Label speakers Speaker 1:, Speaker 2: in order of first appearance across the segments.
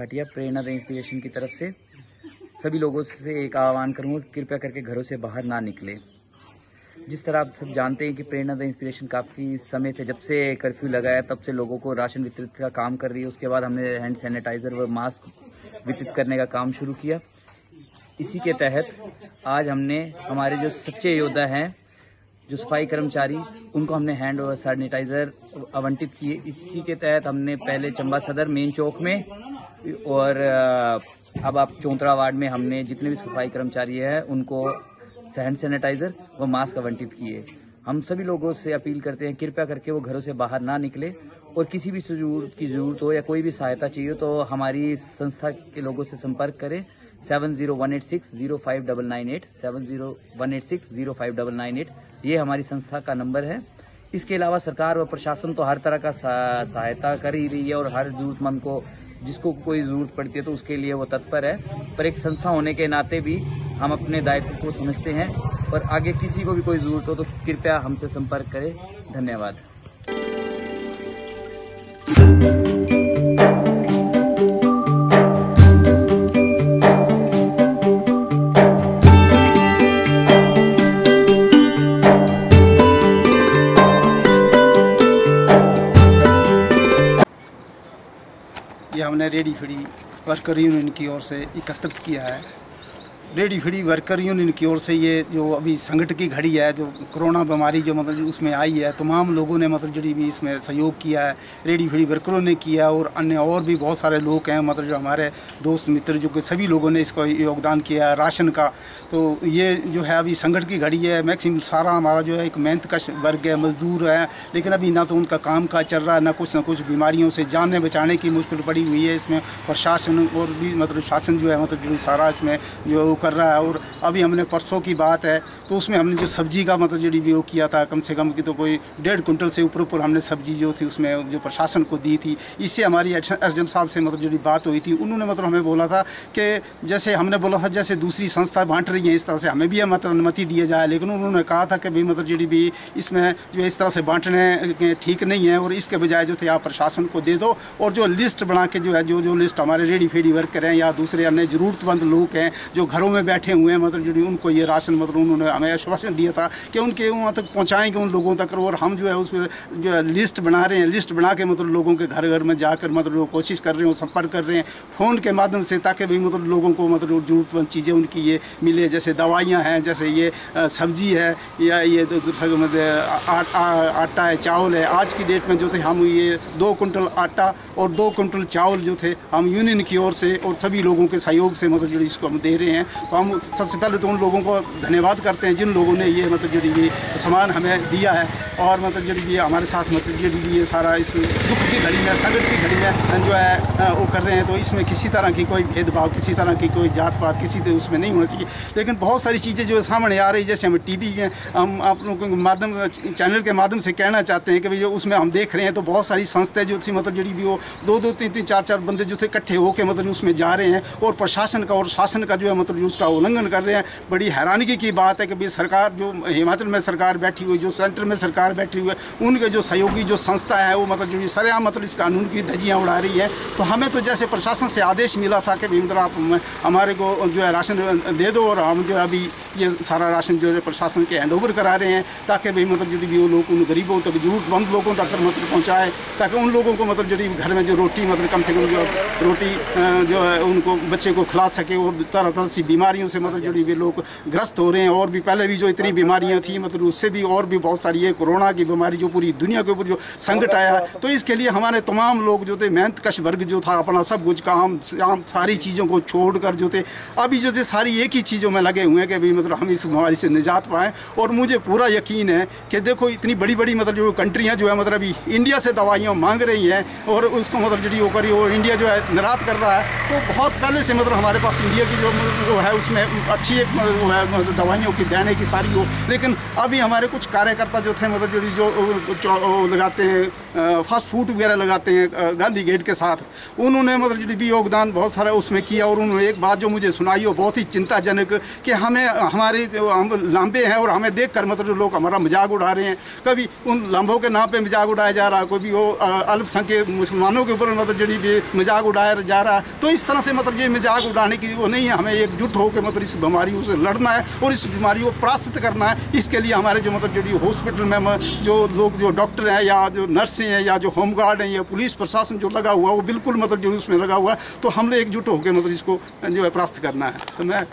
Speaker 1: Bhatia Prerna the inspiration की तरफ से सभी लोगों से एक आह्वान करूँगा, कृपया करके घरों से बाहर ना निकले। जिस तरह आप सब जानते हैं कि प्रेरणा द इंस्पिरेशन काफ़ी समय से, जब से कर्फ्यू लगाया तब से लोगों को राशन वितरित का काम कर रही है। उसके बाद हमने हैंड सैनिटाइज़र व मास्क वितरित करने का काम शुरू किया। इसी के तहत आज हमने हमारे जो सच्चे योद्धा हैं, जो सफाई कर्मचारी, उनको हमने हैंड और सैनिटाइज़र आवंटित किए। इसी के तहत हमने पहले चंबा सदर मेन चौक में और अब आप चौंतरा वार्ड में हमने जितने भी सफाई कर्मचारी हैं उनको हैंड सैनिटाइज़र व मास्क आवंटित किए। हम सभी लोगों से अपील करते हैं, कृपया करके वो घरों से बाहर ना निकले और किसी भी ज़रूरत हो या कोई भी सहायता चाहिए तो हमारी संस्था के लोगों से संपर्क करें 7018605998 7018605998। ये हमारी संस्था का नंबर है। इसके अलावा सरकार व प्रशासन तो हर तरह का सहायता कर ही रही है और हर जरूरतमंद को जिसको कोई ज़रूरत पड़ती है तो उसके लिए वो तत्पर है। पर एक संस्था होने के नाते भी हम अपने दायित्व को समझते हैं और आगे किसी को भी कोई ज़रूरत हो तो कृपया हमसे संपर्क करें। धन्यवाद।
Speaker 2: ये हमने रेडी फीडी वर्कर यूनियन की ओर से एकत्रित किया है। रेडी फीडी वर्कर यूनियन की ओर से ये जो अभी संकट की घड़ी है, जो कोरोना बीमारी जो मतलब उसमें आई है, तमाम लोगों ने मतलब जो भी इसमें सहयोग किया है, रेडी फीडी वर्करों ने किया और अन्य और भी बहुत सारे लोग हैं, मतलब जो हमारे दोस्त मित्र जो कि सभी लोगों ने इसको योगदान किया है राशन का। तो ये जो है अभी संकट की घड़ी है, मैक्सिमम सारा हमारा जो है एक मेहनत का वर्ग है, मजदूर है, लेकिन अभी ना तो उनका काम काज चल रहा है, ना कुछ बीमारियों से जाने बचाने की मुश्किल पड़ी हुई है। इसमें प्रशासन और भी मतलब शासन जो है मतलब जो सारा इसमें जो कर रहा है। और अभी हमने परसों की बात है तो उसमें हमने जो सब्जी का मतलब जो वो किया था, कम से कम की तो कोई 1.5 कुंटल से ऊपर हमने सब्जी जो थी उसमें जो प्रशासन को दी थी। इससे हमारी एसडीएम साहब से मतलब जो बात हुई थी, उन्होंने मतलब हमें बोला था कि जैसे हमने बोला था जैसे दूसरी संस्था बांट रही है इस तरह से हमें भी मतलब अनुमति दिया जाए, लेकिन उन्होंने कहा था कि भाई मतलब जो भी इसमें जो इस तरह से बांटने ठीक नहीं है और इसके बजाय जो थे आप प्रशासन को दे दो और जो लिस्ट बना के जो है जो लिस्ट हमारे रेडी फेडी वर्कर हैं या दूसरे अन्य ज़रूरतमंद लोग हैं जो घरों में बैठे हुए हैं, मतलब जो उनको ये राशन मतलब उन्होंने हमें आश्वासन दिया था कि उनके वहाँ तक पहुँचाएंगे उन लोगों तक। और हम जो है उस जो है लिस्ट बना रहे हैं, लिस्ट बना के मतलब लोगों के घर घर में जाकर मतलब कोशिश कर रहे हैं, संपर्क कर रहे हैं फ़ोन के माध्यम से, ताकि भाई मतलब लोगों को मतलब ज़रूरतमंद चीज़ें उनकी ये मिले, जैसे दवाइयाँ हैं, जैसे ये सब्जी है या ये आटा है, चावल है। आज की डेट में जो थे हम ये 2 कुंटल आटा और 2 कुंटल चावल जो थे हम यूनियन की ओर से और सभी लोगों के सहयोग से मतलब जो इसको हम दे रहे हैं। तो हम सबसे पहले तो उन लोगों को धन्यवाद करते हैं जिन लोगों ने ये मतलब जो ये सामान हमें दिया है और मतलब जो ये हमारे साथ मतलब जो ये सारा इस दुख की घड़ी में, संकट की घड़ी में जो है वो कर रहे हैं। तो इसमें किसी तरह की कोई भेदभाव, किसी तरह की कोई जात पात किसी से उसमें नहीं होना चाहिए। लेकिन बहुत सारी चीज़ें जो सामने आ रही, जैसे हम टीवी के हम आप लोगों के माध्यम चैनल के माध्यम से कहना चाहते हैं कि भाई जो उसमें हम देख रहे हैं तो बहुत सारी संस्थाएं जो थी मतलब जो भी वो 2-2, 3-3, 4-4 बंदे जो थे इकट्ठे होकर मतलब उसमें जा रहे हैं और प्रशासन का और शासन का जो है मतलब उसका उल्लंघन कर रहे हैं। बड़ी हैरानगी की बात है कि भाई सरकार जो हिमाचल में सरकार बैठी हुई, जो सेंटर में सरकार बैठी हुई है, उनके जो सहयोगी जो संस्था है वो मतलब जो सरेआम मतलब इस कानून की धज्जियाँ उड़ा रही है। तो हमें तो जैसे प्रशासन से आदेश मिला था कि भाई मतलब आप हमारे को जो है राशन दे दो और हम जो है अभी ये सारा राशन जो है प्रशासन के हैंड ओवर करा रहे हैं, ताकि भाई मतलब जो भी वो लोग उन गरीबों तक, ज़रूरतमंद लोगों तक मतलब पहुँचाए, ताकि उन लोगों को मतलब जो घर में जो रोटी मतलब कम से कम जो रोटी जो है उनको बच्चे को खिला सके। और तरह तरह सी बीमारियों से मतलब जो भी लोग ग्रस्त हो रहे हैं और भी पहले भी जो इतनी बीमारियां थी मतलब उससे भी और भी बहुत सारी है कोरोना की बीमारी जो पूरी दुनिया के ऊपर जो संकट आया। तो इसके लिए हमारे तमाम लोग जो थे, मेहनत कश वर्ग जो था, अपना सब कुछ काम सारी चीज़ों को छोड़कर जो थे अभी जो थे सारी एक ही चीज़ों में लगे हुए हैं कि भाई मतलब हम इस बीमारी से निजात पाएँ। और मुझे पूरा यकीन है कि देखो इतनी बड़ी बड़ी मतलब जो कंट्रियाँ जो है मतलब अभी इंडिया से दवाइयाँ मांग रही हैं और उसको मतलब जो करी और इंडिया जो है निर्यात कर रहा है। तो बहुत पहले से मतलब हमारे पास इंडिया की जो है उसमें अच्छी एक वो है दवाइयों की देने की सारी हो, लेकिन अभी हमारे कुछ कार्यकर्ता जो थे मतलब जो लगाते हैं फास्ट फूड वगैरह लगाते हैं गांधी गेट के साथ, उन्होंने मतलब भी योगदान बहुत सारा उसमें किया। और उन्होंने एक बात जो मुझे सुनाई हो बहुत ही चिंताजनक, कि हमें हमारे हम लांबे हैं और हमें देख कर मतलब जो लोग हमारा मजाक उड़ा रहे हैं, कभी उन लांबों के नाम पे मजाक उड़ाया जा रहा है, कोई भी वो अल्पसंख्यक मुसलमानों के ऊपर मतलब जड़ी भी मजाक उड़ाया जा रहा है। तो इस तरह से मतलब ये मजाक उड़ाने की वो नहीं है, हमें एकजुट होकर मतलब इस बीमारियों से लड़ना है और इस बीमारी को परास्त करना है। इसके लिए हमारे जो मतलब जड़ी हॉस्पिटल में जो लोग जो डॉक्टर हैं या जो नर्सें हैं या जो होमगार्ड हैं या पुलिस प्रशासन जो लगा हुआ वो बिल्कुल मतलब जो उसमें लगा हुआ है, तो हम लोग एकजुट होकर मतलब इसको जो है परास्त करना है। तो मैं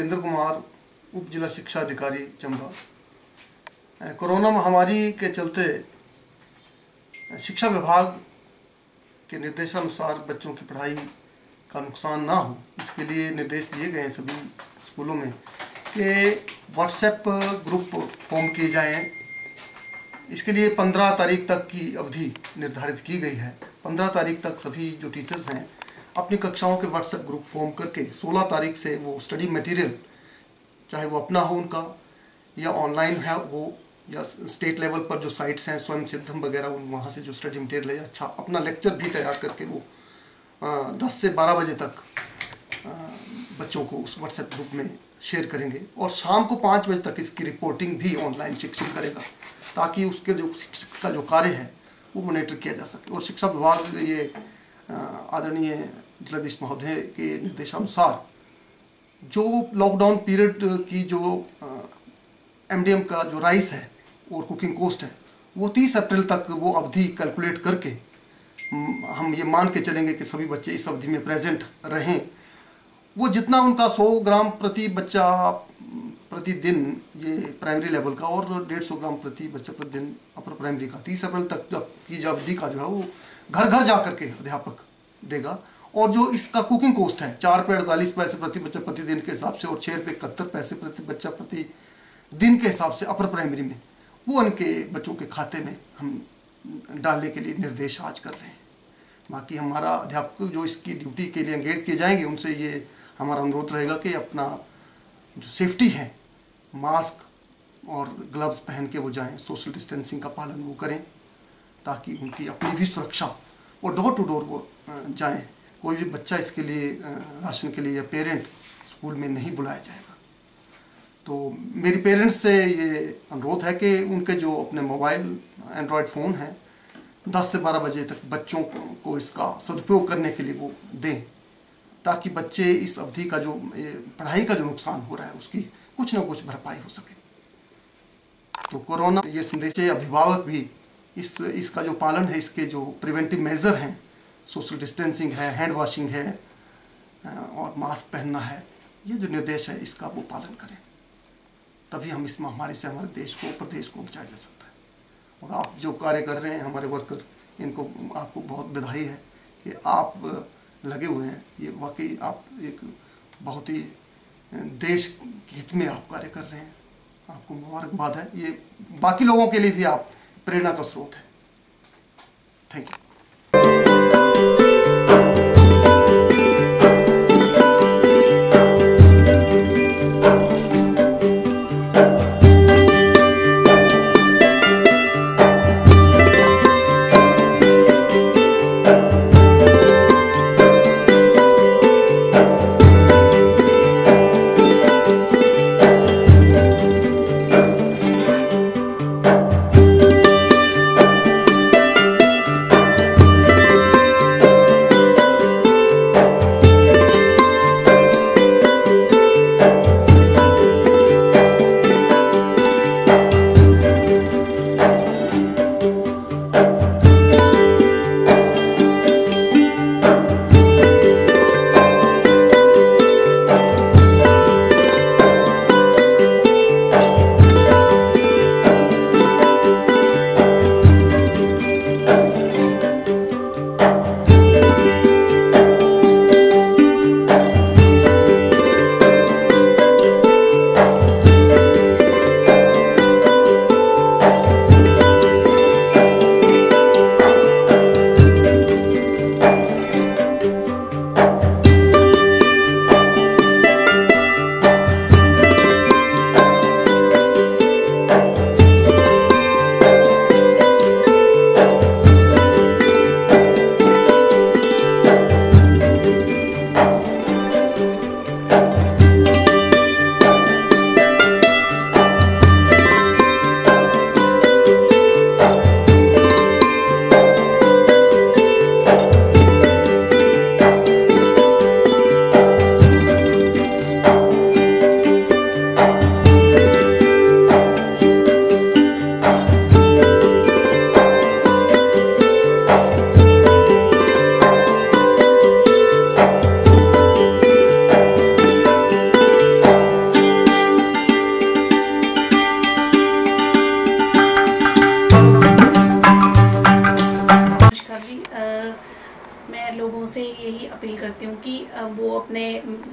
Speaker 3: राजेंद्र कुमार, उप जिला शिक्षा अधिकारी चंबा। कोरोना महामारी के चलते शिक्षा विभाग के निर्देशानुसार बच्चों की पढ़ाई का नुकसान ना हो, इसके लिए निर्देश दिए गए हैं सभी स्कूलों में कि व्हाट्सएप ग्रुप फॉर्म किए जाएं। इसके लिए 15 तारीख तक की अवधि निर्धारित की गई है। 15 तारीख तक सभी जो टीचर्स हैं अपनी कक्षाओं के व्हाट्सएप ग्रुप फॉर्म करके 16 तारीख से वो स्टडी मटेरियल, चाहे वो अपना हो उनका या ऑनलाइन है हो, या स्टेट लेवल पर जो साइट्स हैं स्वयं सिद्धम वगैरह, वहाँ से जो स्टडी मटेरियल है, अच्छा अपना लेक्चर भी तैयार करके वो 10 से 12 बजे तक बच्चों को उस व्हाट्सएप ग्रुप में शेयर करेंगे और शाम को 5 बजे तक इसकी रिपोर्टिंग भी ऑनलाइन शिक्षक करेगा, ताकि उसके जो शिक्षक का जो कार्य है वो मॉनिटर किया जा सके। और शिक्षा विभाग ये आदरणीय जिलाधीश महोदय के निर्देशानुसार जो लॉकडाउन पीरियड की जो MDM का जो राइस है और कुकिंग कॉस्ट है वो 30 अप्रैल तक वो अवधि कैलकुलेट करके हम ये मान के चलेंगे कि सभी बच्चे इस अवधि में प्रेजेंट रहें। वो जितना उनका 100 ग्राम प्रति बच्चा प्रतिदिन ये प्राइमरी लेवल का और 150 ग्राम प्रति बच्चा प्रतिदिन अपर प्राइमरी का 30 अप्रैल तक की जो अवधि का जो है वो घर घर जा करके अध्यापक देगा। और जो इसका कुकिंग कॉस्ट है 4 रुपये 48 पैसे प्रति बच्चा प्रतिदिन के हिसाब से और 6 रुपये 71 पैसे प्रति बच्चा प्रति दिन के हिसाब से अपर प्राइमरी में वो उनके बच्चों के खाते में हम डालने के लिए निर्देश आज कर रहे हैं। बाकी हमारा अध्यापक जो इसकी ड्यूटी के लिए एंगेज किए जाएंगे उनसे ये हमारा अनुरोध रहेगा कि अपना जो सेफ्टी है, मास्क और ग्लव्स पहन के वो जाएं, सोशल डिस्टेंसिंग का पालन वो करें, ताकि उनकी अपनी भी सुरक्षा, और डोर टू डोर वो जाएं। कोई भी बच्चा इसके लिए राशन के लिए या पेरेंट स्कूल में नहीं बुलाया जाएगा। तो मेरी पेरेंट्स से ये अनुरोध है कि उनके जो अपने मोबाइल एंड्रॉयड फ़ोन हैं 10 से 12 बजे तक बच्चों को इसका सदुपयोग करने के लिए वो दें, ताकि बच्चे इस अवधि का जो पढ़ाई का जो नुकसान हो रहा है उसकी कुछ ना कुछ भरपाई हो सके। तो कोरोना ये संदेश है, अभिभावक भी इसका जो पालन है, इसके जो प्रिवेंटिव मेजर हैं, सोशल डिस्टेंसिंग है, हैंड वॉशिंग है और मास्क पहनना है, ये जो निर्देश है इसका वो पालन करें, तभी हम इस महामारी से हमारे देश को, प्रदेश को बचाया जा सकता है। और आप जो कार्य कर रहे हैं हमारे वर्कर, इनको आपको बहुत बधाई है कि आप लगे हुए हैं। ये वाकई आप एक बहुत ही देश हित में आप कार्य कर रहे हैं, आपको मुबारकबाद है। ये बाकी लोगों के लिए भी आप प्रेरणा का स्रोत है। Thank you.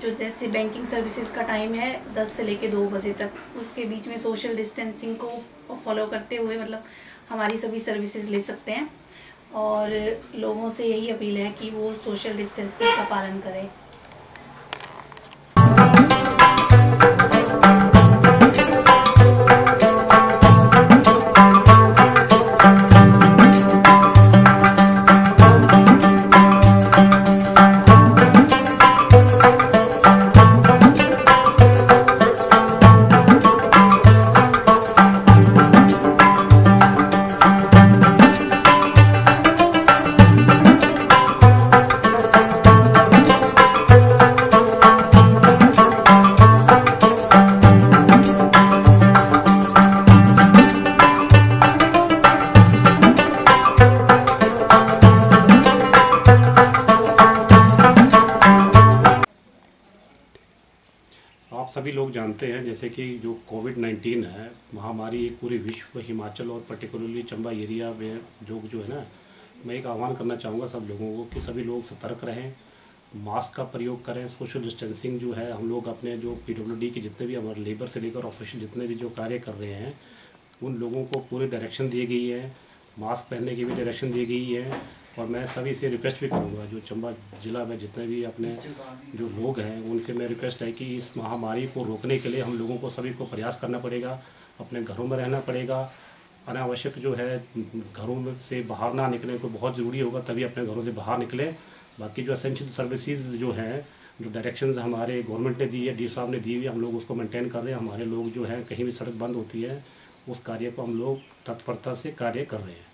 Speaker 4: जो जैसे बैंकिंग सर्विसेज का टाइम है 10 से लेके 2 बजे तक, उसके बीच में सोशल डिस्टेंसिंग को फॉलो करते हुए मतलब हमारी सभी सर्विसेज ले सकते हैं। और लोगों से यही अपील है कि वो सोशल डिस्टेंसिंग का पालन करें।
Speaker 5: आप सभी लोग जानते हैं जैसे कि जो कोविड-19 है महामारी एक पूरे विश्व, हिमाचल और पर्टिकुलरली चंबा एरिया में जो है ना, मैं एक आह्वान करना चाहूँगा सब लोगों को कि सभी लोग सतर्क रहें, मास्क का प्रयोग करें, सोशल डिस्टेंसिंग जो है हम लोग अपने जो PWD के जितने भी हमारे लेबर से लेकर ऑफिशियल जितने भी जो कार्य कर रहे हैं उन लोगों को पूरी डायरेक्शन दी गई है, मास्क पहनने की भी डायरेक्शन दी गई है। और मैं सभी से रिक्वेस्ट भी करूँगा जो चंबा ज़िला में जितने भी अपने जो लोग हैं उनसे मैं रिक्वेस्ट है कि इस महामारी को रोकने के लिए हम लोगों को सभी को प्रयास करना पड़ेगा, अपने घरों में रहना पड़ेगा, अनावश्यक जो है घरों में से बाहर ना निकले, को बहुत ज़रूरी होगा तभी अपने घरों से बाहर निकले। बाकी जो एसेंशियल सर्विसेज जो हैं, जो डायरेक्शंस हमारे गवर्नमेंट ने दी है, डी साहब ने दी हुई, हम लोग उसको मेंटेन कर रहे हैं। हमारे लोग जो है कहीं भी सड़क बंद होती है उस कार्य को हम लोग तत्परता से कार्य कर रहे हैं।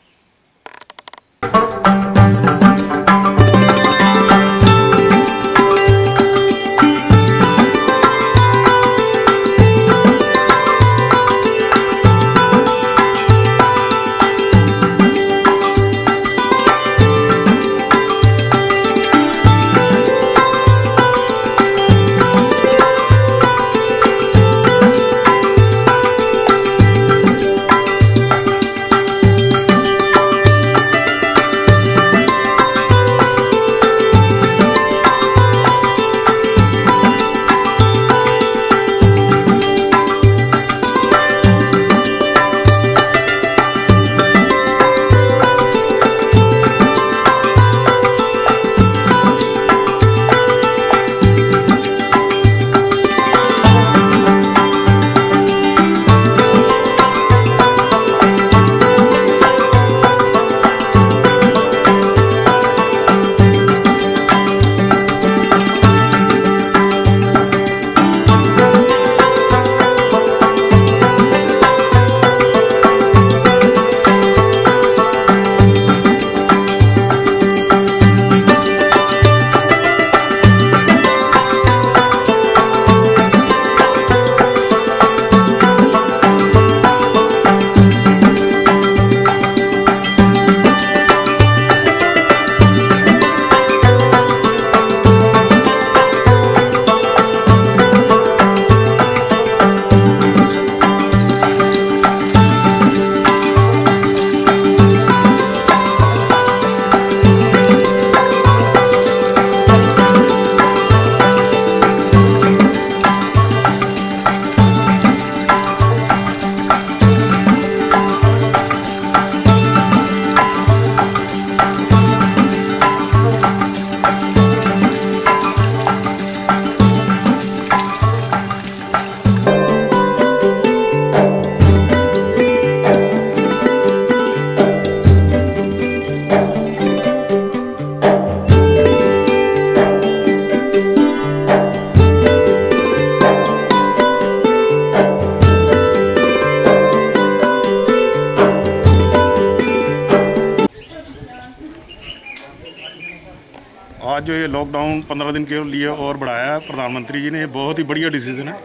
Speaker 6: आज जो ये लॉकडाउन 15 दिन के लिए और बढ़ाया है प्रधानमंत्री जी ने, ये बहुत ही बढ़िया डिसीजन है।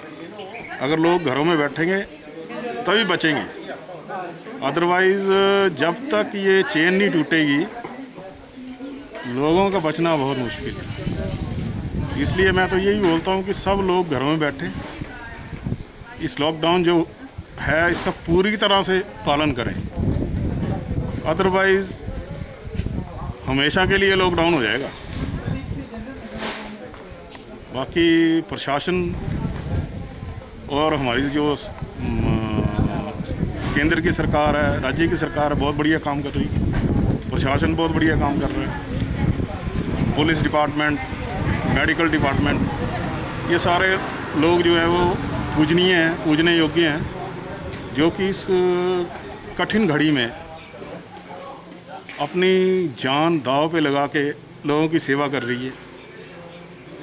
Speaker 6: अगर लोग घरों में बैठेंगे तभी बचेंगे, अदरवाइज़ जब तक ये चेन नहीं टूटेगी लोगों का बचना बहुत मुश्किल है। इसलिए मैं तो यही बोलता हूँ कि सब लोग घरों में बैठें, इस लॉकडाउन जो है इसका पूरी तरह से पालन करें, अदरवाइज़ हमेशा के लिए लॉकडाउन हो जाएगा। बाकी प्रशासन और हमारी जो केंद्र की सरकार है, राज्य की सरकार है, बहुत बढ़िया काम कर रही है। प्रशासन बहुत बढ़िया काम कर रहे हैं। पुलिस डिपार्टमेंट, मेडिकल डिपार्टमेंट, ये सारे लोग जो है वो पूजनीय हैं, पूजने योग्य हैं, जो कि इस कठिन घड़ी में अपनी जान दांव पे लगा के लोगों की सेवा कर रही है।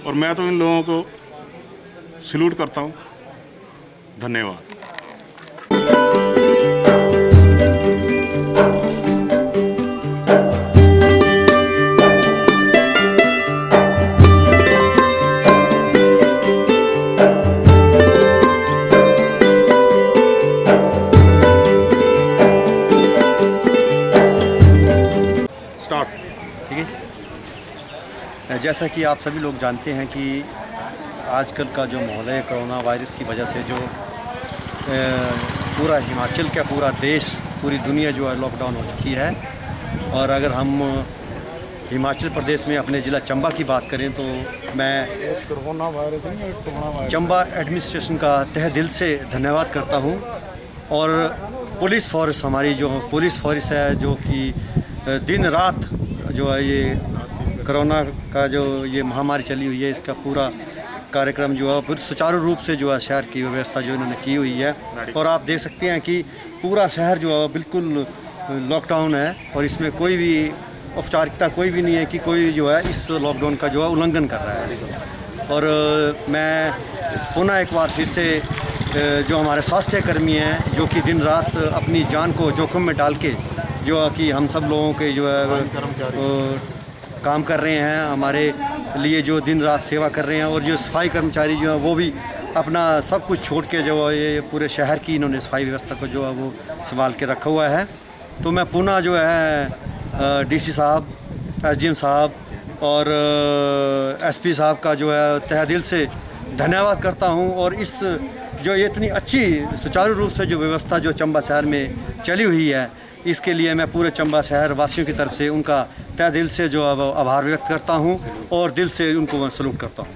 Speaker 6: और मैं तो इन लोगों को सैल्यूट करता हूँ। धन्यवाद।
Speaker 7: ठीक है। जैसा कि आप सभी लोग जानते हैं कि आजकल का जो माहौल है कोरोना वायरस की वजह से जो पूरा हिमाचल का पूरा देश, पूरी दुनिया जो है लॉकडाउन हो चुकी है। और अगर हम हिमाचल प्रदेश में अपने ज़िला चंबा की बात करें तो मैं चंबा एडमिनिस्ट्रेशन का तहे दिल से धन्यवाद करता हूं। और पुलिस फोर्स, हमारी जो पुलिस फोर्स है, जो कि दिन रात जो है ये कोरोना का जो ये महामारी चली हुई है, इसका पूरा कार्यक्रम जो है सुचारू रूप से जो है शहर की व्यवस्था जो इन्होंने की हुई है। और आप देख सकते हैं कि पूरा शहर जो है बिल्कुल लॉकडाउन है और इसमें कोई भी औपचारिकता कोई भी नहीं है कि कोई जो है इस लॉकडाउन का जो है उल्लंघन कर रहा है। और मैं पुनः एक बार फिर से जो हमारे स्वास्थ्य कर्मी हैं, जो कि दिन रात अपनी जान को जोखिम में डाल के जो कि हम सब लोगों के जो है काम कर रहे हैं, हमारे लिए जो दिन रात सेवा कर रहे हैं। और जो सफाई कर्मचारी जो हैं वो भी अपना सब कुछ छोड़ के जो है ये पूरे शहर की इन्होंने सफाई व्यवस्था को जो है वो संभाल के रखा हुआ है। तो मैं पुनः जो है डीसी साहब, एसडीएम साहब और एसपी साहब का जो है तहे दिल से धन्यवाद करता हूं। और इस जो ये इतनी अच्छी सुचारू रूप से जो व्यवस्था जो चंबा शहर में चली हुई है, इसके लिए मैं पूरे चंबा शहर वासियों की तरफ से उनका तहे दिल से जो आभार व्यक्त करता हूं और दिल से उनको मैं सैल्यूट करता हूं।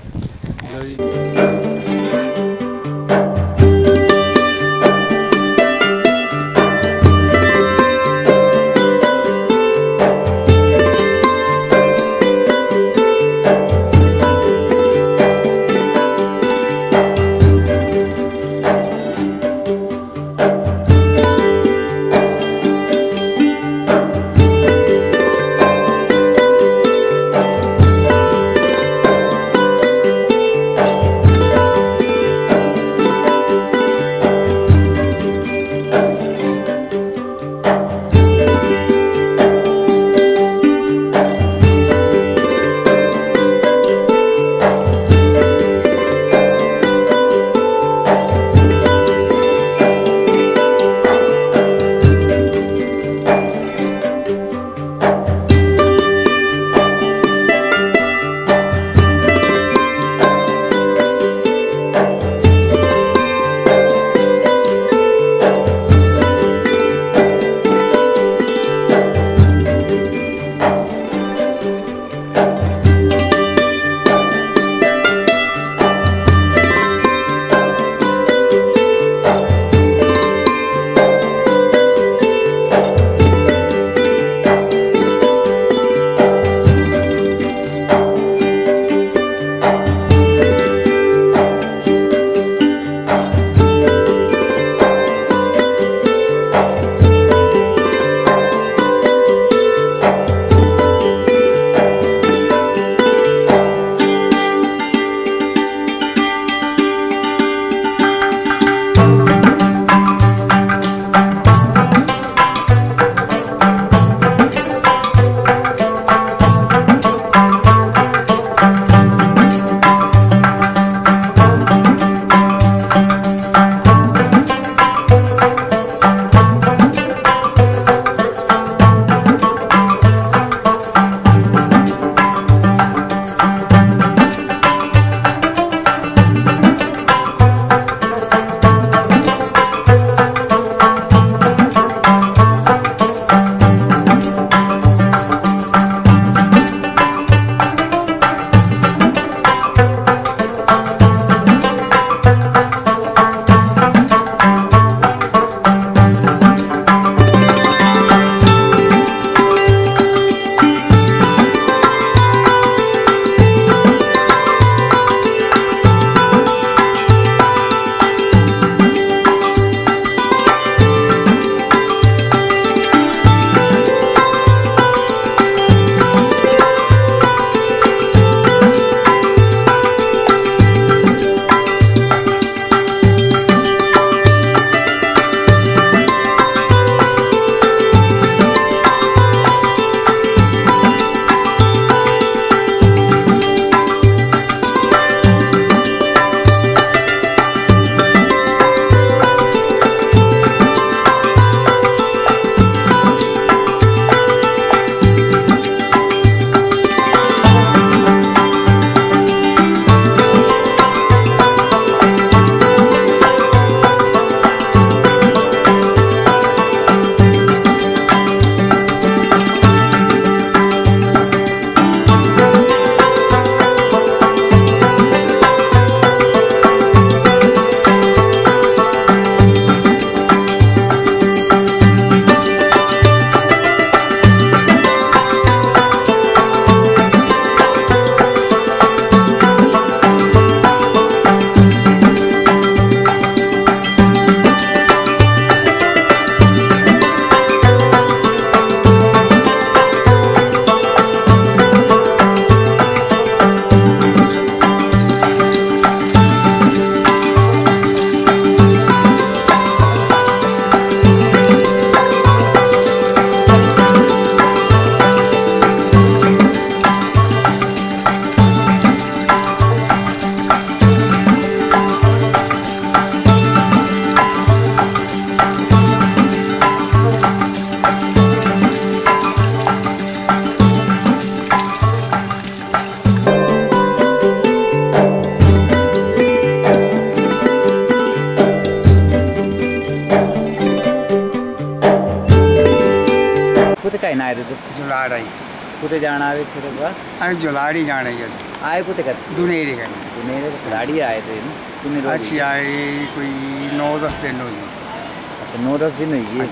Speaker 1: कहीं आए थे
Speaker 8: जुलाड़ी
Speaker 1: कुते जाना आए सिर
Speaker 8: अरे जुलाड़ी जाने
Speaker 1: आए कुते कर
Speaker 8: दुनेरी का
Speaker 1: मेरे खिलाड़ी आए थे ना कितने लोग
Speaker 8: अच्छी आए कोई 9-10 दिन हुई
Speaker 1: अच्छा 9-10 दिन हुई है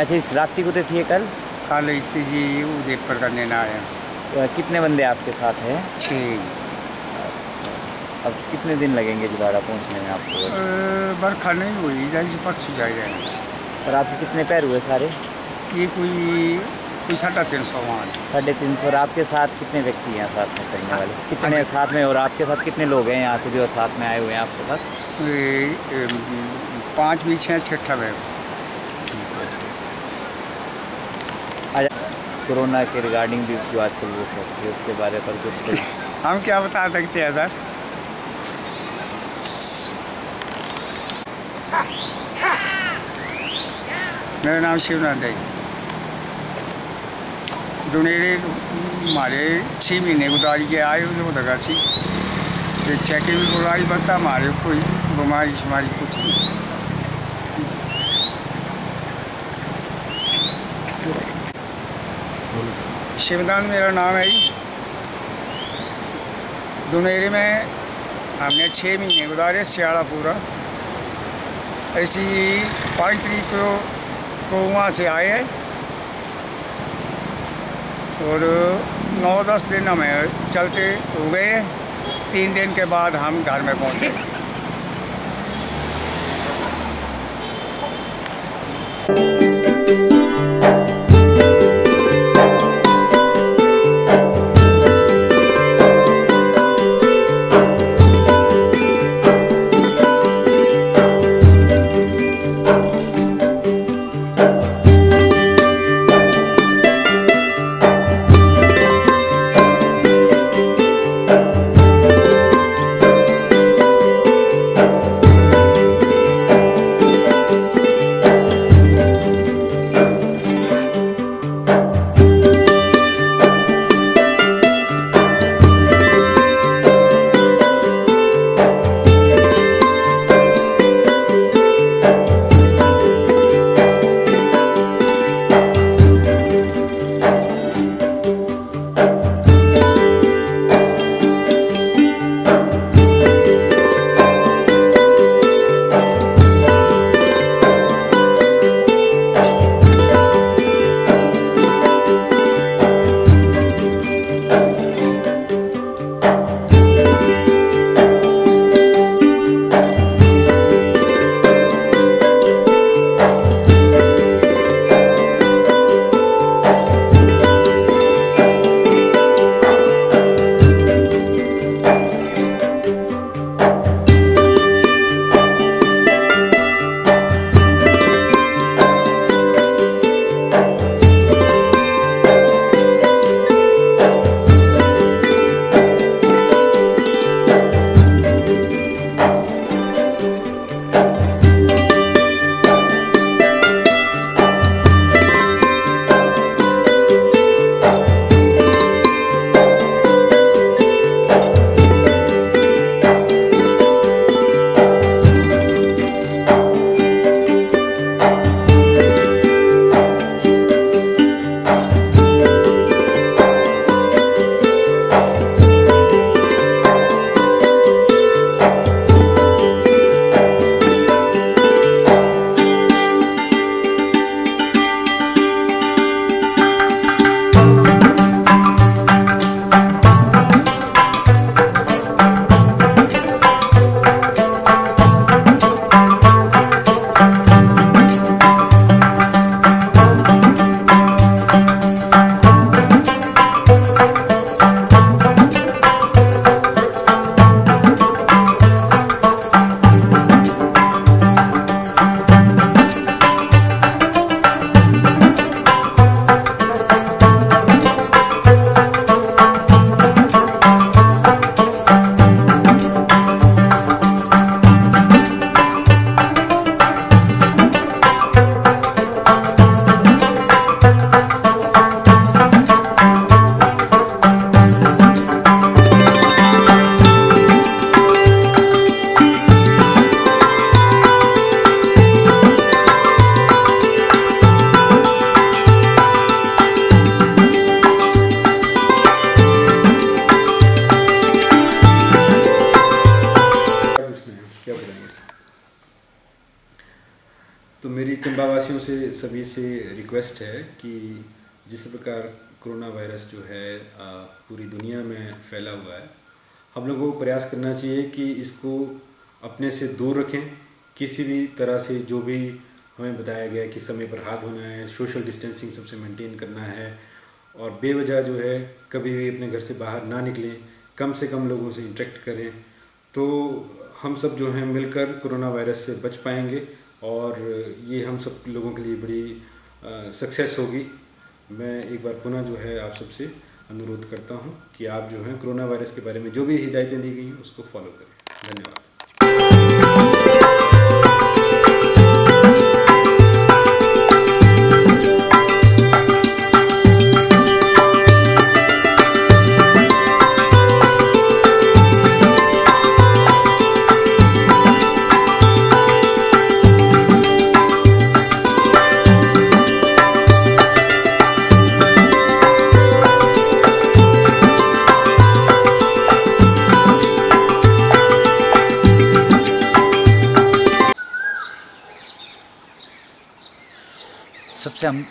Speaker 1: अच्छा इस रात्रि कुते थी कल
Speaker 8: कल इतनी जी उदयपुर करने ना आया
Speaker 1: कितने बंदे आपके साथ हैं
Speaker 8: 6
Speaker 1: अब कितने दिन लगेंगे जुलाड़ा पहुंचने में आपको
Speaker 8: बरखा नहीं हुई जैसे परसों जाएगा
Speaker 1: और आपके कितने पैर हुए सारे
Speaker 8: ये कोई 350 मान
Speaker 1: 350 और आपके साथ कितने व्यक्ति हैं साथ में चलने वाले कितने साथ में और आपके साथ कितने लोग हैं यहाँ से जो साथ में आए हुए हैं आपके साथ
Speaker 8: 5 पीछे 6 है
Speaker 1: कोरोना के रिगार्डिंग भी जो आजकल वो होती है उसके बारे पर कुछ
Speaker 8: हम क्या बता सकते हैं सर मेरा नाम शिवनाथ है दुनेरे हमारे 6 महीने गुजारी के आए जो लगा सी चेकिंग भी गुजारी बनता हमारे कोई बीमारी शुमारी कुछ नहीं शिवदान मेरा नाम है जी दुनेरे में हमने 6 महीने गुजारे सियाड़ा पूरा ऐसी 5 तारीख को वहाँ से आए हैं और 9-10 दिन हमें चलते हो गए 3 दिन के बाद हम घर में पहुँचे
Speaker 9: तो मेरी चंबा वासियों से सभी से रिक्वेस्ट है कि जिस प्रकार कोरोना वायरस जो है पूरी दुनिया में फैला हुआ है, हम लोगों को प्रयास करना चाहिए कि इसको अपने से दूर रखें। किसी भी तरह से जो भी हमें बताया गया कि समय पर हाथ धोना है, सोशल डिस्टेंसिंग सबसे मेंटेन करना है और बेवजह जो है कभी भी अपने घर से बाहर ना निकलें, कम से कम लोगों से इंटरेक्ट करें, तो हम सब जो हैं मिलकर कोरोना वायरस से बच पाएंगे और ये हम सब लोगों के लिए बड़ी सक्सेस होगी। मैं एक बार पुनः जो है आप सबसे अनुरोध करता हूं कि आप जो हैं कोरोना वायरस के बारे में जो भी हिदायतें दी गई हैं उसको फॉलो करें। धन्यवाद।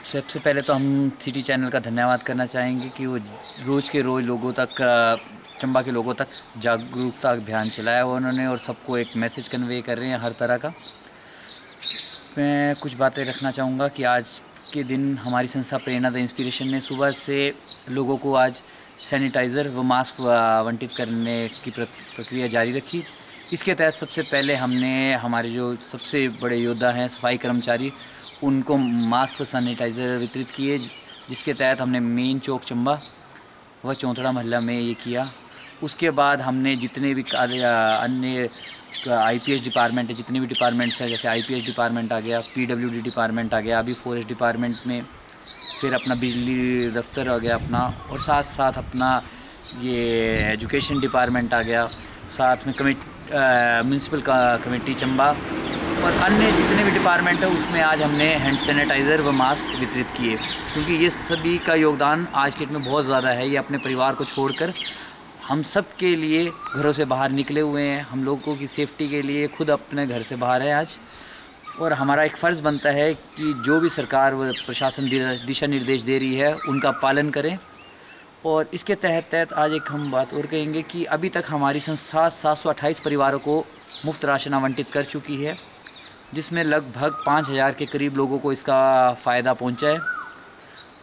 Speaker 1: सबसे पहले तो हम सिटी चैनल का धन्यवाद करना चाहेंगे कि वो रोज़ के रोज़ लोगों तक, चंबा के लोगों तक जागरूकता अभियान चलाया हुआ उन्होंने और सबको एक मैसेज कन्वे कर रहे हैं हर तरह का। मैं कुछ बातें रखना चाहूँगा कि आज के दिन हमारी संस्था प्रेरणा द इंस्पिरेशन ने सुबह से लोगों को आज सैनिटाइज़र व मास्क आवंटित करने की प्रक्रिया जारी रखी। इसके तहत सबसे पहले हमने हमारे जो सबसे बड़े योद्धा हैं सफाई कर्मचारी, उनको मास्क व सैनिटाइज़र वितरित किए, जिसके तहत हमने मेन चौक चंबा व चौंतड़ा मोहल्ला में ये किया। उसके बाद हमने जितने भी अन्य IPS डिपार्टमेंट है, जितने भी डिपार्टमेंट्स हैं, जैसे IPS डिपार्टमेंट आ गया, PWD डिपार्टमेंट आ गया, अभी फॉरेस्ट डिपार्टमेंट में, फिर अपना बिजली दफ्तर आ गया अपना, और साथ साथ अपना ये एजुकेशन डिपार्टमेंट आ गया, साथ में म्यूनसिपल कमेटी चंबा और अन्य जितने भी डिपार्टमेंट है उसमें आज हमने हैंड सैनिटाइज़र व मास्क वितरित किए, क्योंकि ये सभी का योगदान आज के डेट में बहुत ज़्यादा है। ये अपने परिवार को छोड़कर हम सब के लिए घरों से बाहर निकले हुए हैं। हम लोगों की सेफ्टी के लिए खुद अपने घर से बाहर है आज, और हमारा एक फ़र्ज़ बनता है कि जो भी सरकार व प्रशासन दिशा निर्देश दे रही है उनका पालन करें। और इसके तहत आज एक हम बात और कहेंगे कि अभी तक हमारी संस्था 728 परिवारों को मुफ्त राशन आवंटित कर चुकी है, जिसमें लगभग 5000 के करीब लोगों को इसका फ़ायदा पहुंचा है।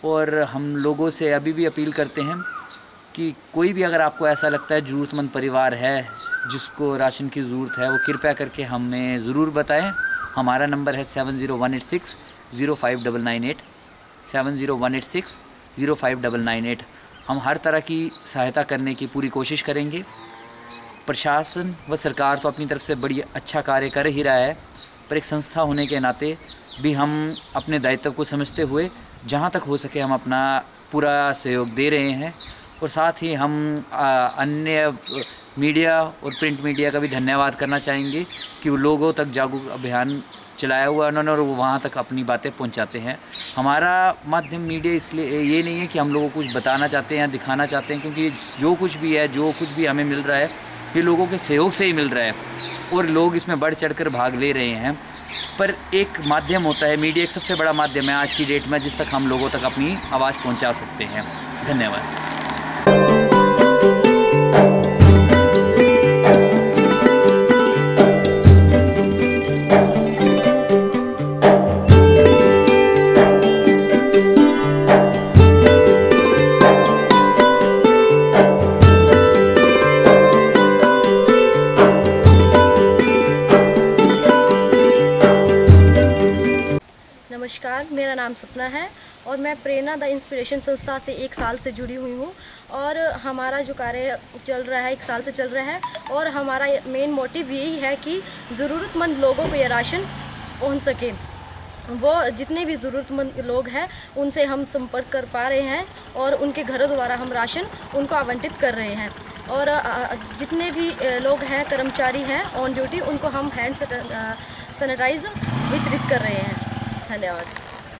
Speaker 1: और हम लोगों से अभी भी अपील करते हैं कि कोई भी अगर आपको ऐसा लगता है ज़रूरतमंद परिवार है जिसको राशन की ज़रूरत है, वो कृपया करके हमें ज़रूर बताएं। हमारा नंबर है 70186 05998 70186 05998। हम हर तरह की सहायता करने की पूरी कोशिश करेंगे। प्रशासन व सरकार तो अपनी तरफ से बड़ी अच्छा कार्य कर ही रहा है, पर एक संस्था होने के नाते भी हम अपने दायित्व को समझते हुए जहाँ तक हो सके हम अपना पूरा सहयोग दे रहे हैं। और साथ ही हम अन्य मीडिया और प्रिंट मीडिया का भी धन्यवाद करना चाहेंगे कि वो लोगों तक जागरूक अभियान चलाया हुआ उन्होंने और वो वहाँ तक अपनी बातें पहुँचाते हैं। हमारा माध्यम मीडिया इसलिए ये नहीं है कि हम लोगों को कुछ बताना चाहते हैं या दिखाना चाहते हैं, क्योंकि जो कुछ भी है, जो कुछ भी हमें मिल रहा है, ये लोगों के सहयोग से ही मिल रहा है और लोग इसमें बढ़ चढ़कर भाग ले रहे हैं। पर एक माध्यम होता है, मीडिया एक सबसे बड़ा माध्यम है आज की डेट में, जिस तक हम लोगों तक अपनी आवाज़ पहुँचा सकते हैं। धन्यवाद।
Speaker 10: नमस्कार, मेरा नाम सपना है और मैं प्रेरणा द इंस्पिरेशन संस्था से 1 साल से जुड़ी हुई हूँ। और हमारा जो कार्य चल रहा है 1 साल से चल रहा है, और हमारा मेन मोटिव यही है कि ज़रूरतमंद लोगों को ये राशन पहुँच सके। वो जितने भी ज़रूरतमंद लोग हैं उनसे हम संपर्क कर पा रहे हैं और उनके घरों द्वारा हम राशन उनको आवंटित कर रहे हैं। और जितने भी लोग हैं, कर्मचारी हैं ऑन ड्यूटी, उनको हम हैंड सैनिटाइज़र वितरित कर रहे हैं। धन्यवाद।